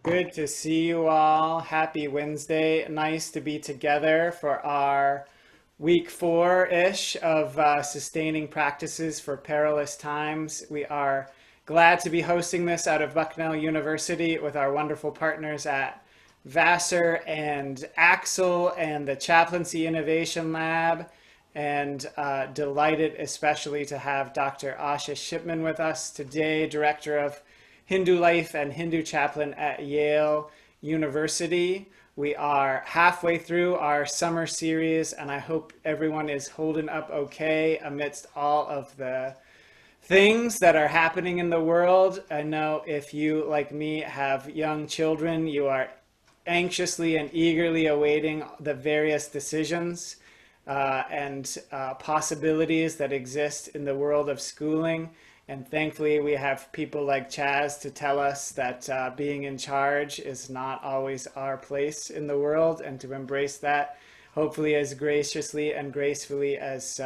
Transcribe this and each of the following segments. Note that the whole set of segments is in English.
Good to see you all. Happy Wednesday. Nice to be together for our week four-ish of sustaining practices for perilous times. We are glad to be hosting this out of Bucknell University with our wonderful partners at Vassar and Axel and the Chaplaincy Innovation Lab. And delighted especially to have Dr. Asha Shipman with us today, Director of Hindu Life and Hindu Chaplain at Yale University. We are halfway through our summer series, and I hope everyone is holding up okay amidst all of the things that are happening in the world. I know if you, like me, have young children, you are anxiously and eagerly awaiting the various decisions and possibilities that exist in the world of schooling. And thankfully, we have people like Chaz to tell us that being in charge is not always our place in the world, and to embrace that, hopefully as graciously and gracefully as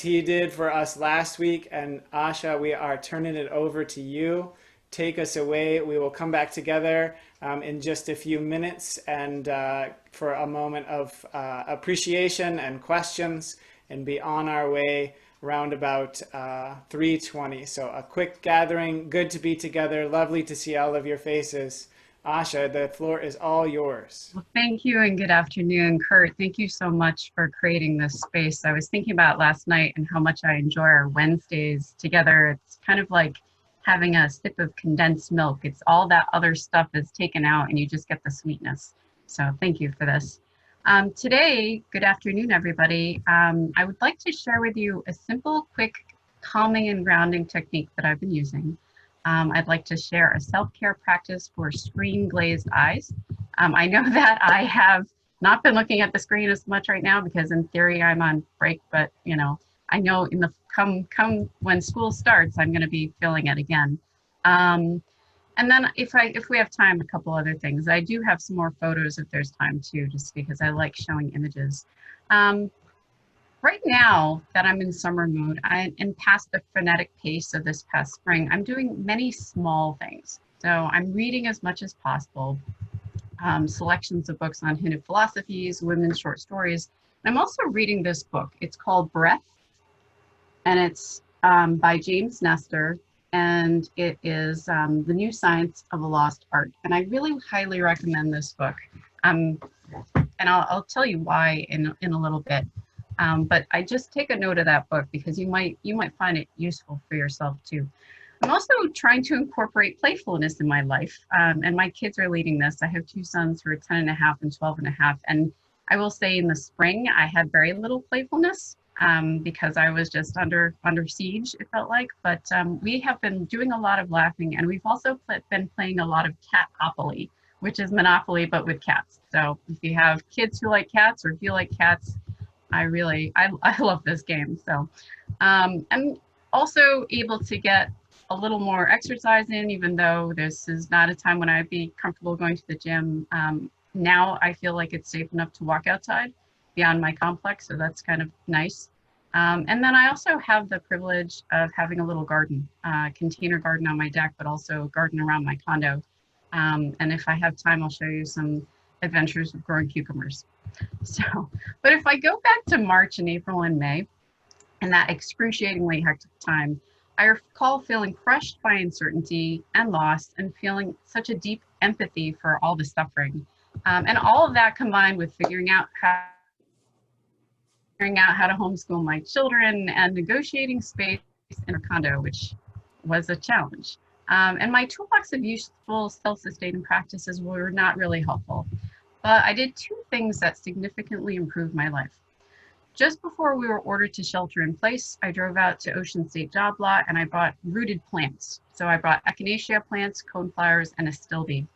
he did for us last week. And Asha, we are turning it over to you. Take us away. We will come back together in just a few minutes and for a moment of appreciation and questions, and be on our way around about 3:20. So a quick gathering. Good to be together. Lovely to see all of your faces. Asha, the floor is all yours. Well, thank you and good afternoon, Kurt. Thank you so much for creating this space. I was thinking about last night and how much I enjoy our Wednesdays together. It's kind of like having a sip of condensed milk. It's all that other stuff is taken out and you just get the sweetness. So thank you for this. Today, good afternoon, everybody. I would like to share with you a simple, quick calming and grounding technique that I've been using. I'd like to share a self-care practice for screen glazed eyes. I know that I have not been looking at the screen as much right now because in theory I'm on break, but I know in the come when school starts, I'm going to be feeling it again. And then if we have time, a couple other things. I do have some more photos if there's time too, just because I like showing images. Right now that I'm in summer mood, and past the frenetic pace of this past spring, I'm doing many small things. So I'm reading as much as possible, selections of books on Hindu philosophies, women's short stories. I'm also reading this book. It's called Breath, and it's by James Nestor, and it is The New Science of a Lost Art. And I really highly recommend this book. And I'll tell you why in a little bit. But I just take a note of that book because you might find it useful for yourself too. I'm also trying to incorporate playfulness in my life, and my kids are leading this. I have two sons who are 10 and a half and 12 and a half, and I will say in the spring I had very little playfulness because I was just under siege, it felt like. But we have been doing a lot of laughing, and we've also been playing a lot of Catopoly, which is Monopoly but with cats. So if you have kids who like cats or if you like cats, I love this game. So I'm also able to get a little more exercise in, even though this is not a time when I'd be comfortable going to the gym. Now I feel like it's safe enough to walk outside beyond my complex, so that's kind of nice. And then I also have the privilege of having a little garden, container garden on my deck, but also a garden around my condo. And if I have time, I'll show you some adventures of growing cucumbers. So, but if I go back to March and April and May, and that excruciatingly hectic time, I recall feeling crushed by uncertainty and loss and feeling such a deep empathy for all the suffering. And all of that combined with figuring out how to homeschool my children and negotiating space in a condo, which was a challenge. And my toolbox of useful self-sustaining practices were not really helpful. But I did two things that significantly improved my life. Just before we were ordered to shelter in place, I drove out to Ocean State Job Lot and I bought rooted plants. So I brought echinacea plants, coneflowers, and astilbe.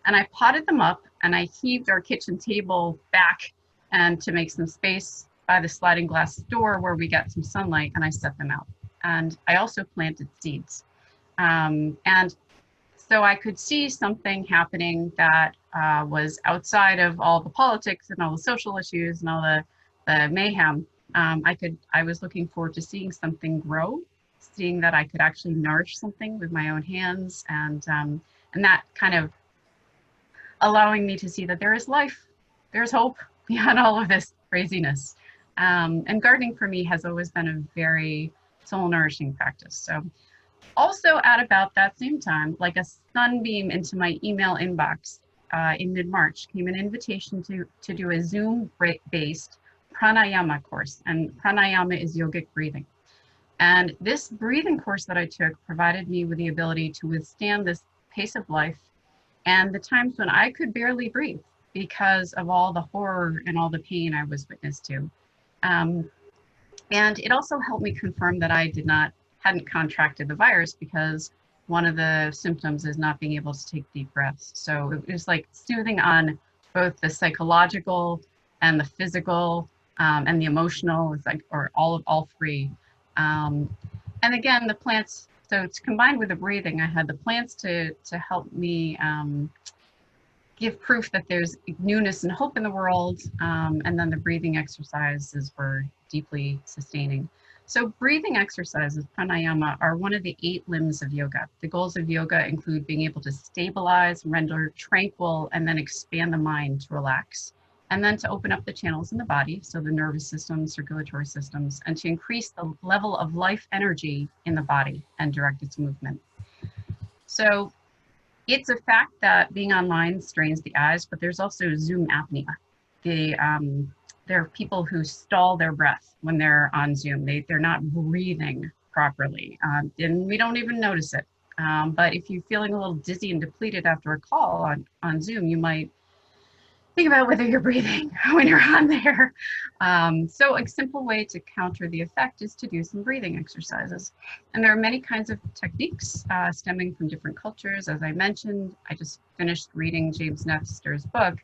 And I potted them up and I heaved our kitchen table back and to make some space by the sliding glass door where we got some sunlight, and I set them out. And I also planted seeds. And so I could see something happening that was outside of all the politics and all the social issues and all the mayhem. I was looking forward to seeing something grow, seeing that I could actually nourish something with my own hands, and that kind of allowing me to see that there is life, there's hope beyond all of this craziness. And gardening for me has always been a very soul nourishing practice. So also at about that same time, like a sunbeam into my email inbox in mid-March, came an invitation to do a Zoom-based Pranayama course. And Pranayama is yogic breathing. And this breathing course that I took provided me with the ability to withstand this pace of life and the times when I could barely breathe because of all the horror and all the pain I was witness to. Um, and it also helped me confirm that I hadn't contracted the virus, because one of the symptoms is not being able to take deep breaths. So it was like soothing on both the psychological and the physical and the emotional. It's like, or all three. Um, and again, the plants. So it's combined with the breathing. I had the plants to help me give proof that there's newness and hope in the world. And then the breathing exercises were deeply sustaining. So breathing exercises, pranayama, are one of the 8 limbs of yoga. The goals of yoga include being able to stabilize, render tranquil, and then expand the mind to relax. And then to open up the channels in the body, so the nervous system, circulatory systems, and to increase the level of life energy in the body and direct its movement. So it's a fact that being online strains the eyes, but there's also Zoom apnea. There are people who stall their breath when they're on Zoom. They're not breathing properly, and we don't even notice it. But if you're feeling a little dizzy and depleted after a call on Zoom, you might think about whether you're breathing when you're on there. So a simple way to counter the effect is to do some breathing exercises. And there are many kinds of techniques stemming from different cultures. As I mentioned, I just finished reading James Nestor's book.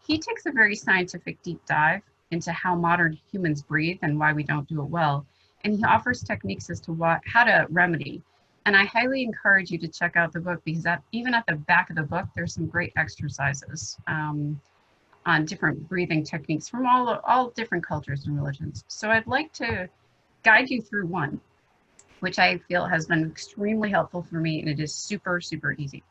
He takes a very scientific deep dive into how modern humans breathe and why we don't do it well. And he offers techniques as to how to remedy. And I highly encourage you to check out the book, because even at the back of the book, there's some great exercises on different breathing techniques from all different cultures and religions. So I'd like to guide you through one, which I feel has been extremely helpful for me, and it is super, super easy.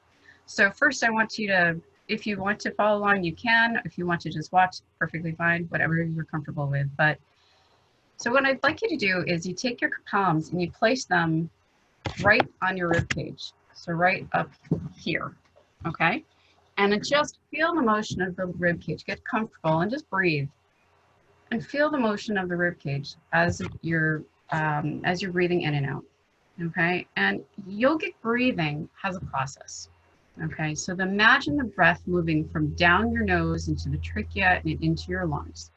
So first I want you to, if you want to follow along, you can. If you want to just watch, perfectly fine, whatever you're comfortable with. But so what I'd like you to do is you take your palms and you place them right on your rib cage. So right up here, okay? And just feel the motion of the rib cage. Get comfortable and just breathe. And feel the motion of the rib cage as you're breathing in and out. Okay. And yogic breathing has a process. Okay. So imagine the breath moving from down your nose into the trachea and into your lungs.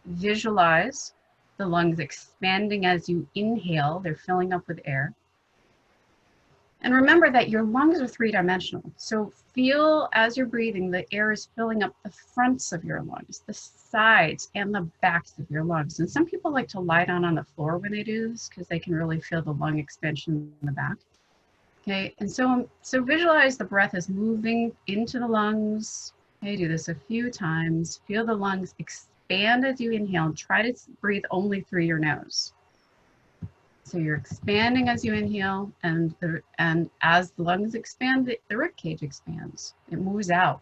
Visualize the lungs expanding as you inhale. They're filling up with air. And remember that your lungs are 3-dimensional. So feel as you're breathing, the air is filling up the fronts of your lungs, the sides and the backs of your lungs. And some people like to lie down on the floor when they do this, because they can really feel the lung expansion in the back. Okay, and so visualize the breath is moving into the lungs. Okay, do this a few times. Feel the lungs expand as you inhale. Try to breathe only through your nose. So you're expanding as you inhale, and as the lungs expand, the rib cage expands. It moves out,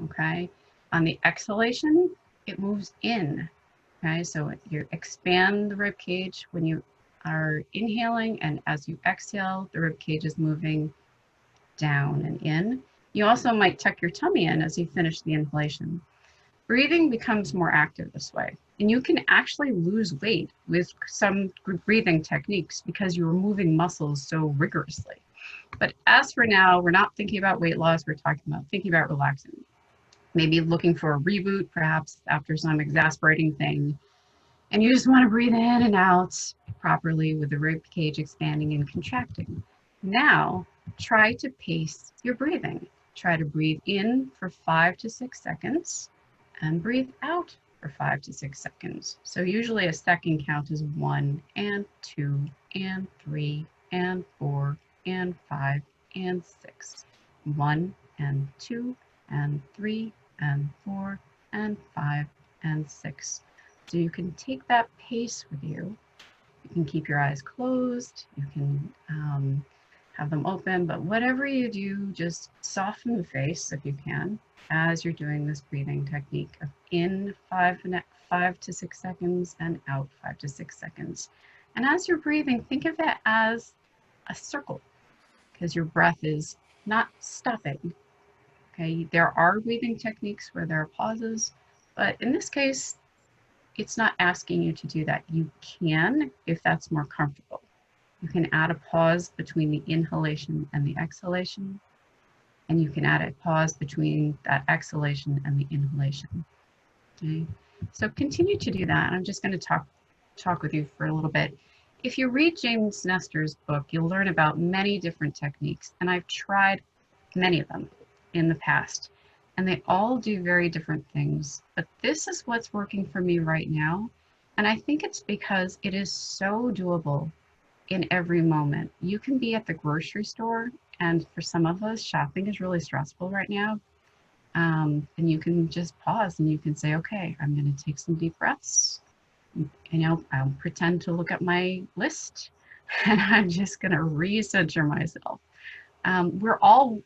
okay? On the exhalation, it moves in, okay? So you expand the rib cage when you are inhaling, and as you exhale, the rib cage is moving down and in. You also might tuck your tummy in as you finish the inhalation. Breathing becomes more active this way. And you can actually lose weight with some breathing techniques because you're moving muscles so rigorously. But as for now, we're not thinking about weight loss, we're thinking about relaxing. Maybe looking for a reboot, perhaps after some exasperating thing. And you just want to breathe in and out properly with the rib cage expanding and contracting. Now, try to pace your breathing. Try to breathe in for 5 to 6 seconds and breathe out for 5 to 6 seconds. So usually a second count is 1 and 2 and 3 and 4 and 5 and 6. 1 and 2 and 3 and 4 and 5 and 6. So you can take that pace with you. You can keep your eyes closed. You can have them open, but whatever you do, just soften the face if you can as you're doing this breathing technique of in 5 to 6 seconds and out 5 to 6 seconds. And as you're breathing, think of it as a circle because your breath is not stopping. Okay, there are breathing techniques where there are pauses, but in this case, it's not asking you to do that. You can if that's more comfortable. You can add a pause between the inhalation and the exhalation, and you can add a pause between that exhalation and the inhalation. Okay, so continue to do that. I'm just going to talk with you for a little bit. If you read James Nestor's book, you'll learn about many different techniques, and I've tried many of them in the past, and they all do very different things. But this is what's working for me right now, and I think it's because it is so doable in every moment. You can be at the grocery store, and for some of us, shopping is really stressful right now. And you can just pause and you can say, okay, I'm going to take some deep breaths. I'll pretend to look at my list and I'm just going to recenter myself. We're all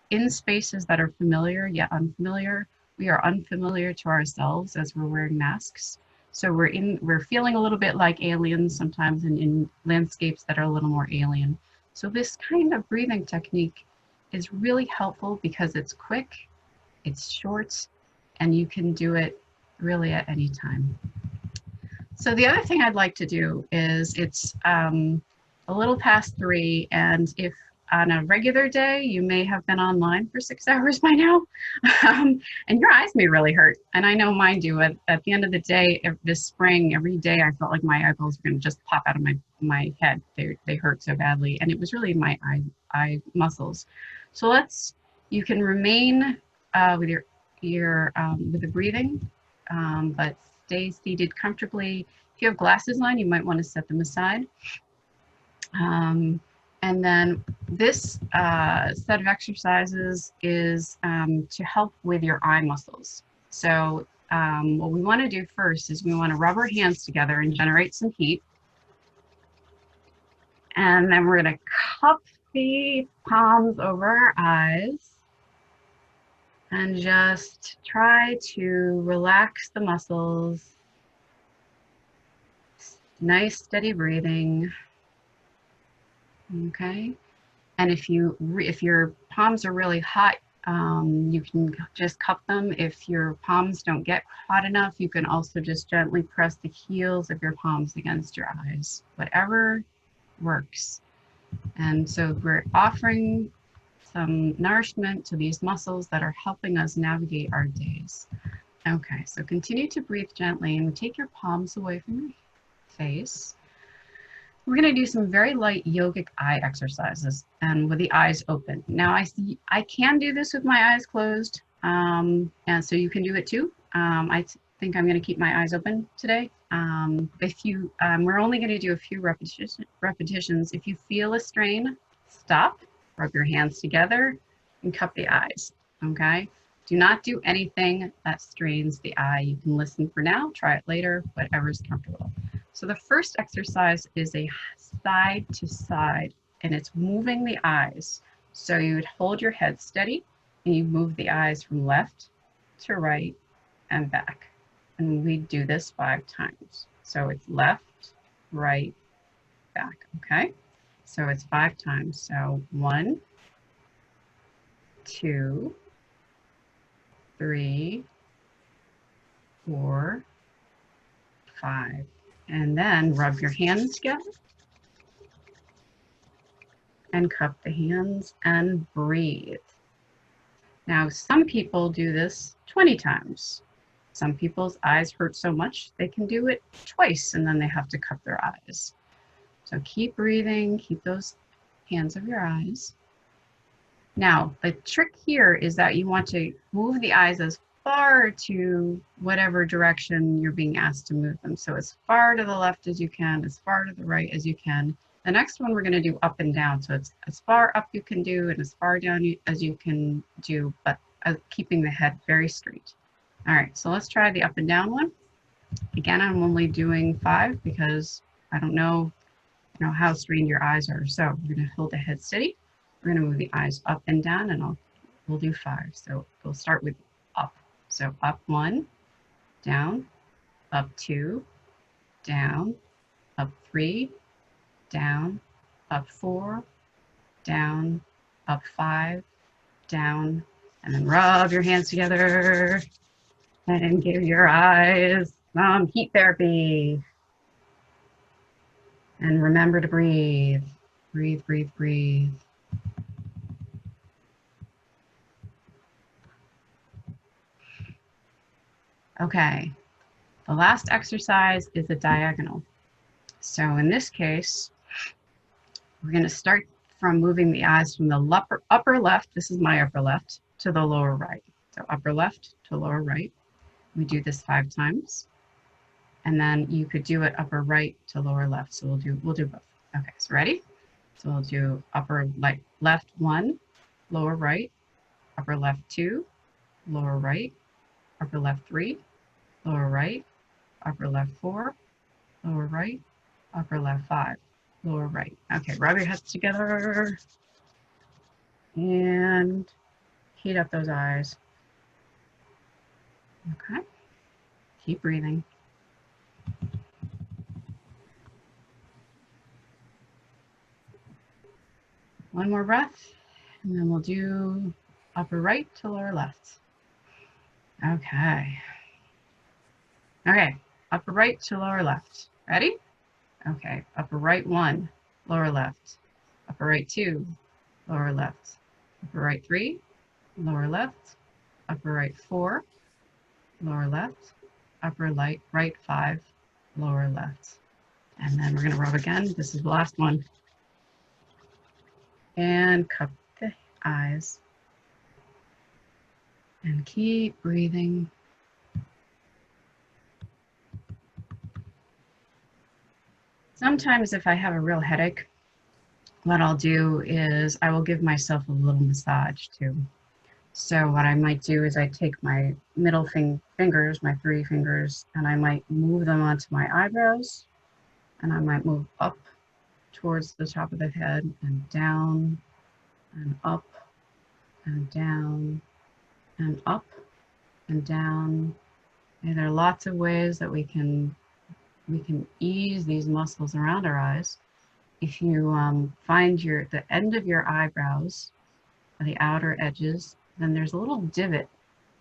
in spaces that are familiar yet unfamiliar. We are unfamiliar to ourselves as we're wearing masks. So we're feeling a little bit like aliens sometimes in landscapes that are a little more alien. So this kind of breathing technique is really helpful because it's quick, it's short, and you can do it really at any time. So the other thing I'd like to do is it's a little past 3, and if on a regular day, you may have been online for 6 hours by now, and your eyes may really hurt. And I know mine do. At the end of the day, this spring, every day I felt like my eyeballs were going to just pop out of my head. They hurt so badly, and it was really my eye muscles. So you can remain with with the breathing, but stay seated comfortably. If you have glasses on, you might want to set them aside. And then this set of exercises is to help with your eye muscles. So what we want to do first is we want to rub our hands together and generate some heat. And then we're going to cup the palms over our eyes and just try to relax the muscles. Nice steady breathing. Okay, and if your palms are really hot, you can just cup them. If your palms don't get hot enough, you can also just gently press the heels of your palms against your eyes. Whatever works. And so we're offering some nourishment to these muscles that are helping us navigate our days. Okay, so continue to breathe gently and take your palms away from your face. We're going to do some very light yogic eye exercises and with the eyes open. Now I can do this with my eyes closed, and so you can do it too. I think I'm going to keep my eyes open today. We're only going to do a few repetitions. If you feel a strain, stop, rub your hands together, and cup the eyes. Okay. Do not do anything that strains the eye. You can listen for now, try it later, whatever's comfortable. So the first exercise is a side to side, and it's moving the eyes. So you would hold your head steady, and you move the eyes from left to right and back. And we do this 5 times. So it's left, right, back, okay? So it's 5 times. So 1, 2, 3, 4, 5. And then rub your hands together and cup the hands and breathe. Now, some people do this 20 times. Some people's eyes hurt so much they can do it twice and then they have to cup their eyes. So keep breathing, keep those hands over your eyes. Now, the trick here is that you want to move the eyes as far to whatever direction you're being asked to move them. So as far to the left as you can, as far to the right as you can. The next one we're going to do up and down. So it's as far up you can do and as far down as you can do, but keeping the head very straight. All right, so let's try the up and down one. Again, I'm only doing 5 because I don't know know how strained your eyes are. So we're going to hold the head steady. We're going to move the eyes up and down, and we'll do 5. So we'll start with up. So up 1, down, up 2, down, up 3, down, up 4, down, up 5, down, and then rub your hands together and give your eyes some heat therapy. And remember to breathe. Breathe, breathe, breathe. Okay, the last exercise is a diagonal. So in this case, we're going to start from moving the eyes from the upper left, this is my upper left, to the lower right. So upper left to lower right. We do this 5 times. And then you could do it upper right to lower left. So we'll do both. Okay, so ready? So we'll do upper left 1, lower right, upper left 2, lower right, upper left 3, lower right, upper left 4, lower right, upper left 5, lower right. Okay, rub your heads together and heat up those eyes. Okay, keep breathing. One more breath, and then we'll do upper right to lower left. Okay. Okay, upper right to lower left. Ready? Okay, upper right 1, lower left. Upper right 2, lower left. Upper right 3, lower left. Upper right 4, lower left. Upper right 5, lower left. And then we're going to rub again. This is the last one. And cup the eyes. And keep breathing. Sometimes if I have a real headache, what I'll do is I will give myself a little massage too. So what I might do is I take my middle fingers, my 3 fingers, and I might move them onto my eyebrows, and I might move up towards the top of the head and down and up and down and up and down. And there are lots of ways that we can ease these muscles around our eyes. If you find the end of your eyebrows, the outer edges, then there's a little divot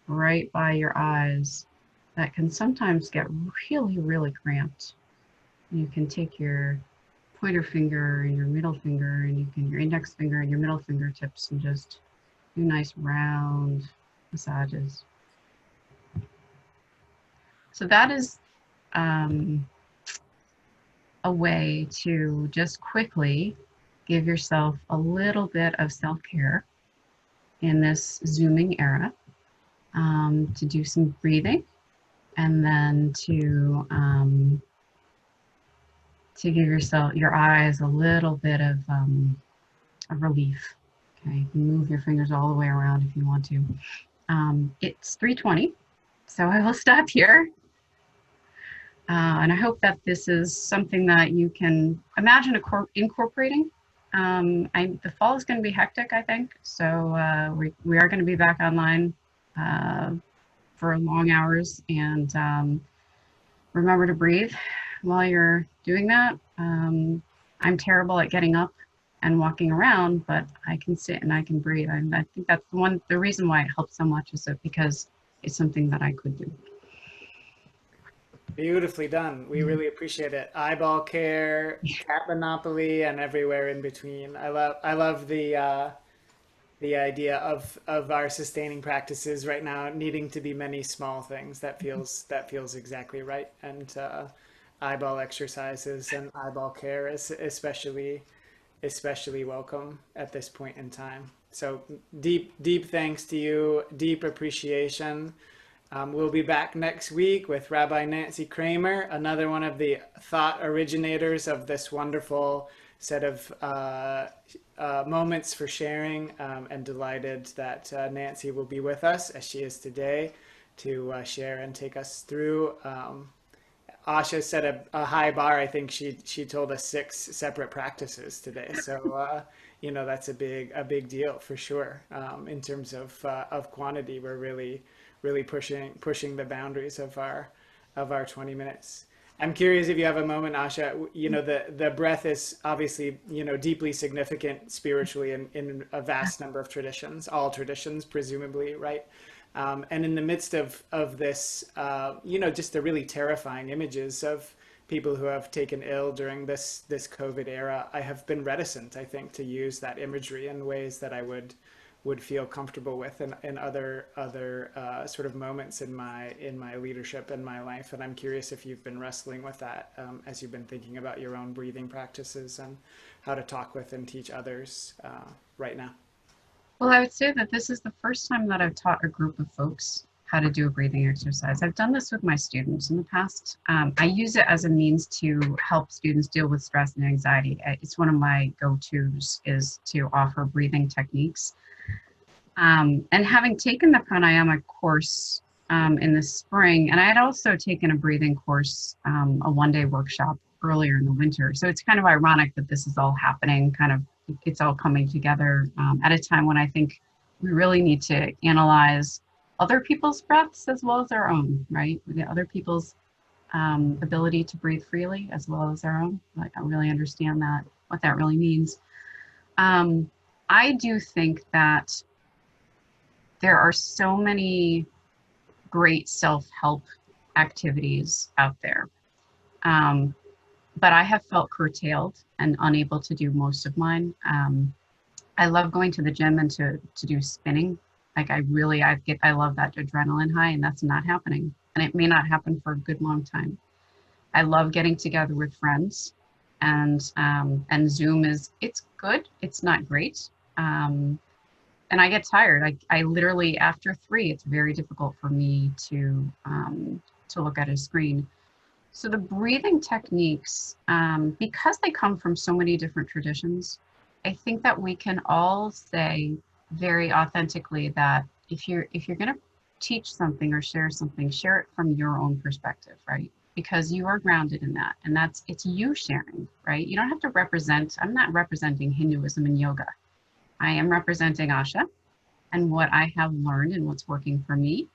right by your eyes that can sometimes get really, really cramped. You can take your pointer finger and your middle finger and your index finger and your middle fingertips and just do nice round massages. So that is a way to just quickly give yourself a little bit of self-care in this Zooming era, to do some breathing, and then to give your eyes a little bit of relief. Okay, you can move your fingers all the way around if you want to. It's 3:20, so I will stop here. And I hope that this is something that you can imagine incorporating. The fall is going to be hectic, I think, so we are going to be back online for long hours, and remember to breathe while you're doing that. I'm terrible at getting up and walking around, but I can sit and I can breathe. And I think that's the reason why it helps so much is that because it's something that I could do. Beautifully done. We really appreciate it. Eyeball care, cat monopoly, and everywhere in between. I love the idea of our sustaining practices right now needing to be many small things. That feels exactly right. And eyeball exercises and eyeball care is especially welcome at this point in time. So deep thanks to you, deep appreciation. We'll be back next week with Rabbi Nancy Kramer, another one of the thought originators of this wonderful set of moments for sharing, and delighted that Nancy will be with us as she is today to share and take us through Asha set a high bar. I think she told us 6 separate practices today. So that's a big deal for sure. In terms of quantity, we're really pushing the boundaries of our 20 minutes. I'm curious if you have a moment, Asha. The breath is obviously deeply significant spiritually in a vast number of traditions, all traditions presumably, right? And in the midst of this, just the really terrifying images of people who have taken ill during this COVID era, I have been reticent, I think, to use that imagery in ways that I would feel comfortable with in other sort of moments in my leadership and my life. And I'm curious if you've been wrestling with that as you've been thinking about your own breathing practices and how to talk with and teach others right now. Well, I would say that this is the first time that I've taught a group of folks how to do a breathing exercise. I've done this with my students in the past. I use it as a means to help students deal with stress and anxiety. It's one of my go-tos is to offer breathing techniques. And having taken the pranayama course in the spring, and I had also taken a breathing course, a one-day workshop earlier in the winter. So it's kind of ironic that this is all happening, it's all coming together at a time when I think we really need to analyze other people's breaths as well as our own, right? The other people's ability to breathe freely as well as our own. Like, I really understand that, what that really means. I do think that there are so many great self-help activities out there. But I have felt curtailed and unable to do most of mine. I love going to the gym and to do spinning. Like I love that adrenaline high, and that's not happening. And it may not happen for a good long time. I love getting together with friends, and Zoom it's good. It's not great. And I get tired. I literally, after 3, it's very difficult for me to look at a screen. So the breathing techniques, because they come from so many different traditions, I think that we can all say very authentically that if you're going to teach something or share something, share it from your own perspective, right? Because you are grounded in that, and it's you sharing, right? You don't have to represent. I'm not representing Hinduism and yoga. I am representing Asha and what I have learned and what's working for me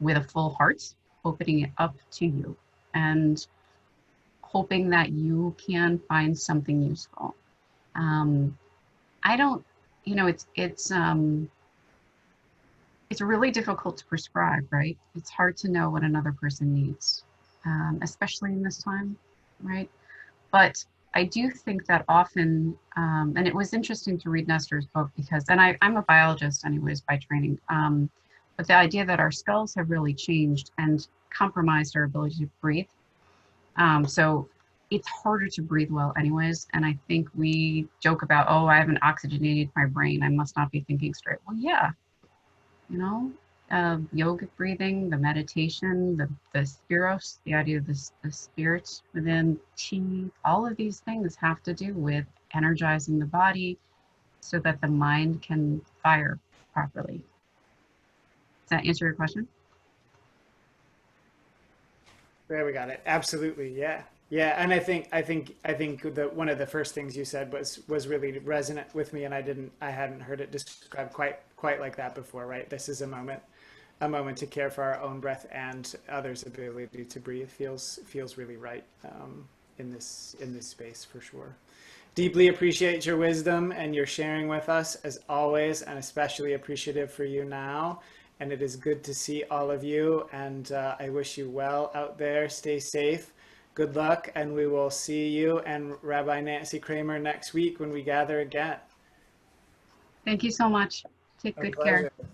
with a full heart, opening it up to you and hoping that you can find something useful. I don't, it's really difficult to prescribe, right? It's hard to know what another person needs, especially in this time, right? But I do think that often, and it was interesting to read Nestor's book because, and I'm a biologist anyways by training, but the idea that our skulls have really changed and compromised our ability to breathe. So it's harder to breathe well anyways. And I think we joke about, oh, I haven't oxygenated my brain. I must not be thinking straight. Well, yeah, yogic breathing, the meditation, the spiros, the idea of the spirit within chi, all of these things have to do with energizing the body so that the mind can fire properly. Does that answer your question? There we got it. Absolutely. Yeah. Yeah. And I think that one of the first things you said was really resonant with me, and I hadn't heard it described quite like that before, right? This is a moment to care for our own breath and others' ability to breathe feels really right in this space for sure. Deeply appreciate your wisdom and your sharing with us as always, and especially appreciative for you now. And it is good to see all of you. And I wish you well out there. Stay safe. Good luck. And we will see you and Rabbi Nancy Kramer next week when we gather again. Thank you so much. Take A good care. pleasure.